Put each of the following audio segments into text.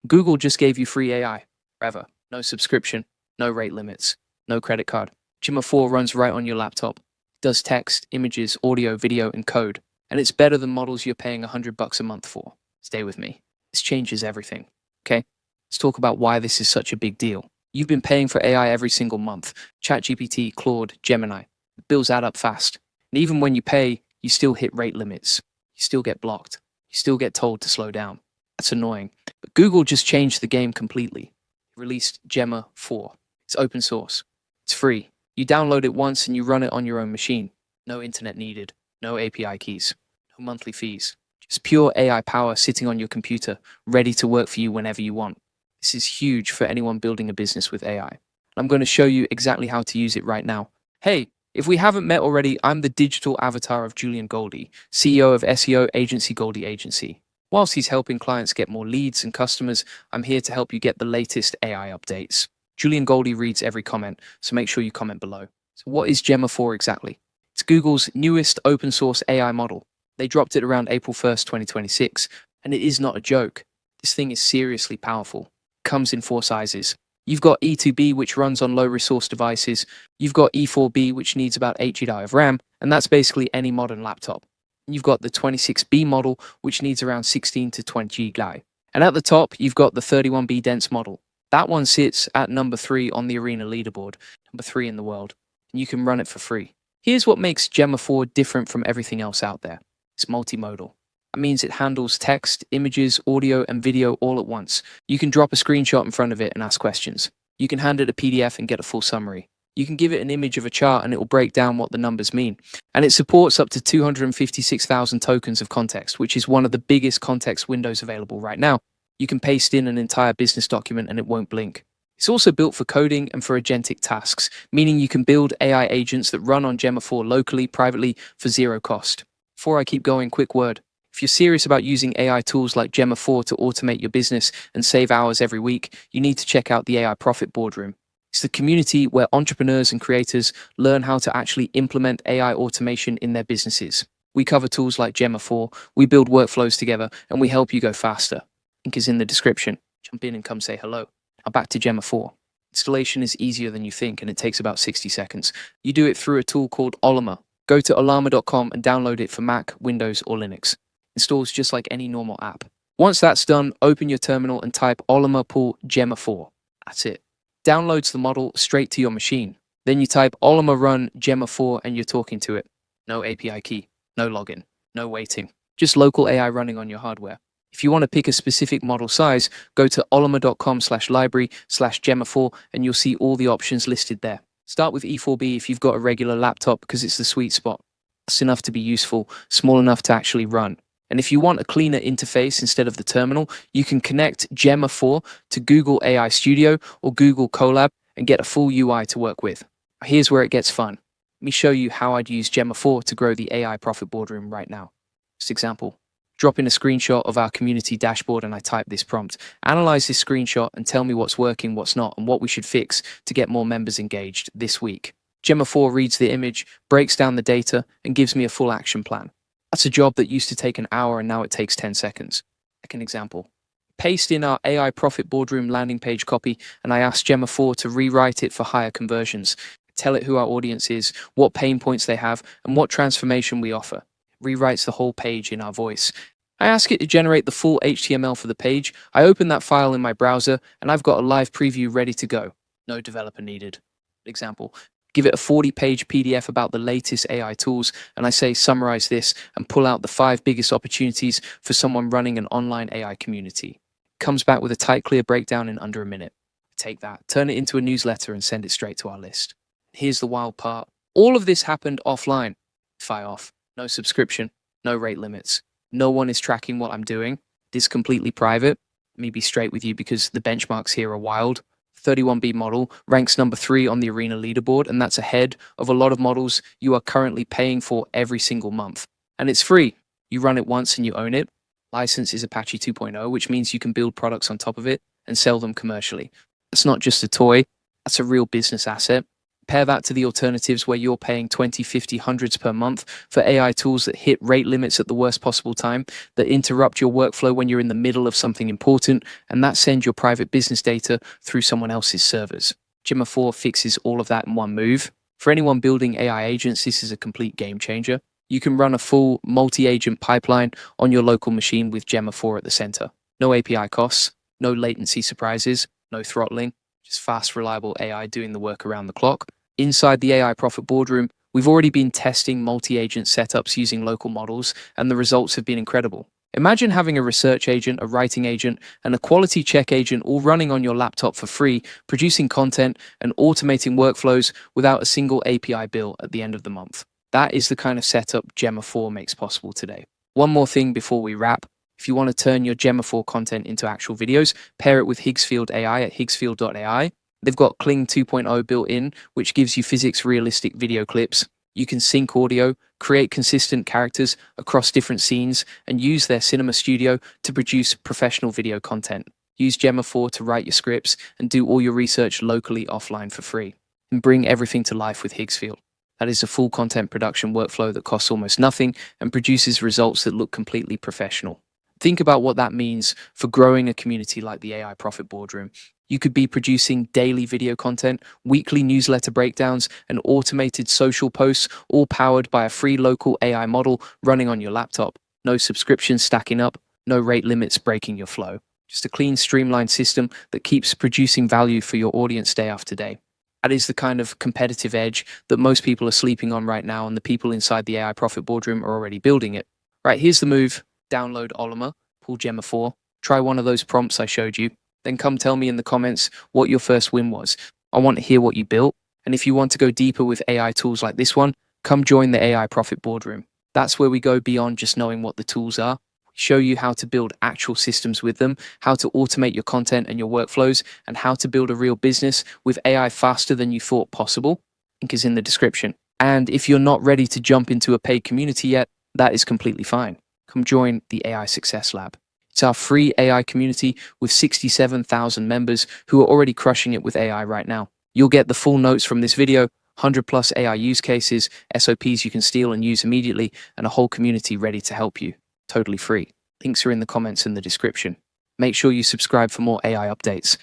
Google just gave you free AI forever. No subscription, no rate limits, no credit card. Gemma 4 runs right on your laptop. It does text, images, audio, video, and code. And it's better than models you're paying $100 a month for. Stay with me. This changes everything. Okay? Let's talk about why this is such a big deal. You've been paying for AI every single month. ChatGPT, Claude, Gemini. The bills add up fast. And even when you pay, you still hit rate limits. You still get blocked. You still get told to slow down. That's annoying. But Google just changed the game completely. It released Gemma 4. It's open source. It's free. You download it once and you run it on your own machine. No internet needed. No API keys. No monthly fees. Just pure AI power sitting on your computer, ready to work for you whenever you want. This is huge for anyone building a business with AI. I'm going to show you exactly how to use it right now. Hey, if we haven't met already, I'm the digital avatar of Julian Goldie, CEO of SEO agency Goldie Agency. Whilst he's helping clients get more leads and customers, I'm here to help you get the latest AI updates. Julian Goldie reads every comment, so make sure you comment below. So what is Gemma 4 exactly? It's Google's newest open source AI model. They dropped it around April 1st, 2026, and it is not a joke. This thing is seriously powerful. It comes in 4 sizes. You've got E2B, which runs on low resource devices. You've got E4B, which needs about 8 GB of RAM, and that's basically any modern laptop. You've got the 26B model, which needs around 16 to 20 GB. And at the top, you've got the 31B dense model. That one sits at number 3 on the Arena leaderboard, number 3 in the world, and you can run it for free. Here's what makes Gemma 4 different from everything else out there. It's multimodal. That means it handles text, images, audio, and video all at once. You can drop a screenshot in front of it and ask questions. You can hand it a PDF and get a full summary. You can give it an image of a chart and it will break down what the numbers mean. And it supports up to 256,000 tokens of context, which is one of the biggest context windows available right now. You can paste in an entire business document and it won't blink. It's also built for coding and for agentic tasks, meaning you can build AI agents that run on Gemma 4 locally, privately, for zero cost. Before I keep going, quick word. If you're serious about using AI tools like Gemma 4 to automate your business and save hours every week, you need to check out the AI Profit Boardroom. It's the community where entrepreneurs and creators learn how to actually implement AI automation in their businesses. We cover tools like Gemma 4, we build workflows together, and we help you go faster. Link is in the description. Jump in and come say hello. Now back to Gemma 4. Installation is easier than you think and it takes about 60 seconds. You do it through a tool called Ollama. Go to ollama.com and download it for Mac, Windows, or Linux. Installs just like any normal app. Once that's done, open your terminal and type Ollama pull Gemma 4. That's it. Downloads the model straight to your machine. Then you type Ollama run Gemma 4 and you're talking to it. No API key, no login, no waiting. Just local AI running on your hardware. If you want to pick a specific model size, go to ollama.com/library/Gemma 4 and you'll see all the options listed there. Start with E4B if you've got a regular laptop because it's the sweet spot. It's enough to be useful, small enough to actually run. And if you want a cleaner interface instead of the terminal, you can connect Gemma 4 to Google AI Studio or Google Colab and get a full UI to work with. Here's where it gets fun. Let me show you how I'd use Gemma 4 to grow the AI Profit Boardroom right now. Just example. Drop in a screenshot of our community dashboard and I type this prompt. Analyze this screenshot and tell me what's working, what's not, and what we should fix to get more members engaged this week. Gemma 4 reads the image, breaks down the data, and gives me a full action plan. That's a job that used to take an hour and now it takes 10 seconds. Second example. Paste in our AI Profit Boardroom landing page copy and I ask Gemma 4 to rewrite it for higher conversions. Tell it who our audience is, what pain points they have, and what transformation we offer. It rewrites the whole page in our voice. I ask it to generate the full HTML for the page. I open that file in my browser and I've got a live preview ready to go. No developer needed. Example. Give it a 40-page PDF about the latest AI tools, and I say summarize this and pull out the 5 biggest opportunities for someone running an online AI community. Comes back with a tight, clear breakdown in under a minute. Take that, turn it into a newsletter and send it straight to our list. Here's the wild part. All of this happened offline. Fire off. No subscription, no rate limits. No one is tracking what I'm doing. It is completely private. Let me be straight with you because the benchmarks here are wild. 31B model ranks number 3 on the Arena leaderboard, and that's ahead of a lot of models you are currently paying for every single month. And it's free. You run it once and you own it. License is Apache 2.0, which means you can build products on top of it and sell them commercially. It's not just a toy. That's a real business asset. Pair that to the alternatives where you're paying 20, 50, hundreds per month for AI tools that hit rate limits at the worst possible time, that interrupt your workflow when you're in the middle of something important, and that send your private business data through someone else's servers. Gemma 4 fixes all of that in one move. For anyone building AI agents, this is a complete game changer. You can run a full multi-agent pipeline on your local machine with Gemma 4 at the center. No API costs, no latency surprises, no throttling, just fast, reliable AI doing the work around the clock. Inside the AI Profit Boardroom, we've already been testing multi-agent setups using local models, and the results have been incredible. Imagine having a research agent, a writing agent, and a quality check agent all running on your laptop for free, producing content and automating workflows without a single API bill at the end of the month. That is the kind of setup Gemma 4 makes possible today. One more thing before we wrap. If you want to turn your Gemma 4 content into actual videos, pair it with Higgsfield AI at higgsfield.ai. They've got Kling 2.0 built in, which gives you physics realistic video clips. You can sync audio, create consistent characters across different scenes, and use their cinema studio to produce professional video content. Use Gemma 4 to write your scripts and do all your research locally offline for free. And bring everything to life with Higgsfield. That is a full content production workflow that costs almost nothing and produces results that look completely professional. Think about what that means for growing a community like the AI Profit Boardroom. You could be producing daily video content, weekly newsletter breakdowns, and automated social posts, all powered by a free local AI model running on your laptop. No subscriptions stacking up, no rate limits breaking your flow. Just a clean, streamlined system that keeps producing value for your audience day after day. That is the kind of competitive edge that most people are sleeping on right now, and the people inside the AI Profit Boardroom are already building it. Right, here's the move. Download Ollama, pull Gemma 4, try one of those prompts I showed you, then come tell me in the comments what your first win was. I want to hear what you built, and if you want to go deeper with AI tools like this one, come join the AI Profit Boardroom. That's where we go beyond just knowing what the tools are. We show you how to build actual systems with them, how to automate your content and your workflows, and how to build a real business with AI faster than you thought possible. Link is in the description. And if you're not ready to jump into a paid community yet, that is completely fine. Come join the AI Success Lab. It's our free AI community with 67,000 members who are already crushing it with AI right now. You'll get the full notes from this video, 100+ AI use cases, SOPs you can steal and use immediately, and a whole community ready to help you. Totally free. Links are in the comments and the description. Make sure you subscribe for more AI updates.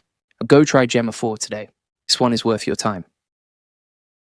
Go try Gemma 4 today. This one is worth your time.